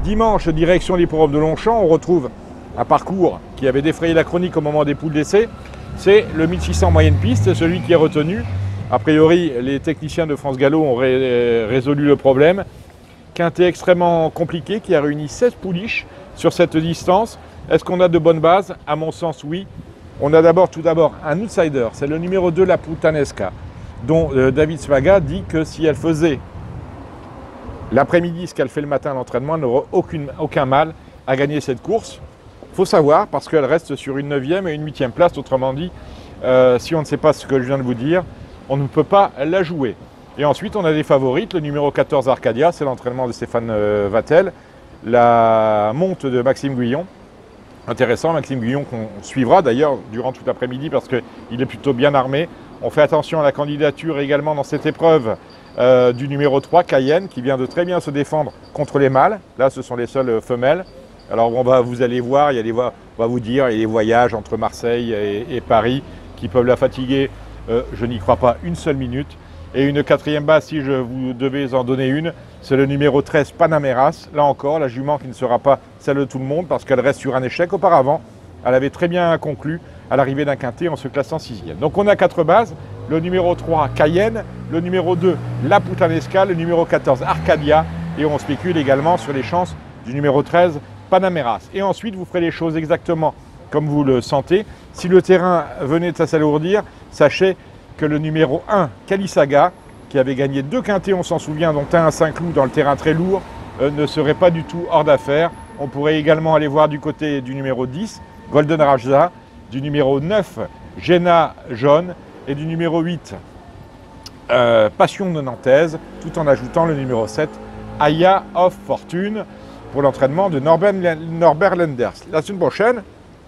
Dimanche, direction l'hippodrome de Longchamp, on retrouve un parcours qui avait défrayé la chronique au moment des poules d'essai. C'est le 1600 moyenne piste, celui qui est retenu. A priori, les techniciens de France Gallo ont résolu le problème. Quintet extrêmement compliqué qui a réuni 16 pouliches sur cette distance. Est-ce qu'on a de bonnes bases? À mon sens, oui. On a tout d'abord un outsider, c'est le numéro 2, la Putanesca, dont David Svaga dit que si elle faisait l'après-midi ce qu'elle fait le matin à l'entraînement, elle n'aurait aucun mal à gagner cette course. Il faut savoir, parce qu'elle reste sur une 9e et une 8e place, autrement dit, si on ne sait pas ce que je viens de vous dire, on ne peut pas la jouer. Et ensuite, on a des favorites. Le numéro 14, Arcadia, c'est l'entraînement de Stéphane Vattel. La monte de Maxime Guyon. Intéressant, Maxime Guyon qu'on suivra d'ailleurs durant toute l'après-midi parce qu'il est plutôt bien armé. On fait attention à la candidature également dans cette épreuve du numéro 3, Cayenne, qui vient de très bien se défendre contre les mâles. Là, ce sont les seules femelles. Alors, vous allez voir, on va vous dire, il y a des voyages entre Marseille et Paris qui peuvent la fatiguer. Je n'y crois pas une seule minute. Et une 4e base, si je vous devais en donner une, c'est le numéro 13, Panameras. Là encore, la jument qui ne sera pas celle de tout le monde parce qu'elle reste sur un échec. Auparavant, elle avait très bien conclu à l'arrivée d'un quintet en se classant 6e. Donc on a 4 bases. Le numéro 3, Cayenne. Le numéro 2, La Putanesca. Le numéro 14, Arcadia. Et on spécule également sur les chances du numéro 13, Panameras. Et ensuite, vous ferez les choses exactement comme vous le sentez. Si le terrain venait de s'alourdir, sachez que le numéro 1, Kalisaga, qui avait gagné 2 quintets, on s'en souvient, dont un à Saint-Cloud dans le terrain très lourd, ne serait pas du tout hors d'affaire. On pourrait également aller voir du côté du numéro 10, Golden Rajza, du numéro 9, Jenna Jaune, et du numéro 8, Passion de Nantaise, tout en ajoutant le numéro 7, Aya of Fortune, pour l'entraînement de Norbert Lenders. La semaine prochaine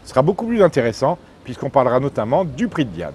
sera beaucoup plus intéressant, puisqu'on parlera notamment du Prix de Diane.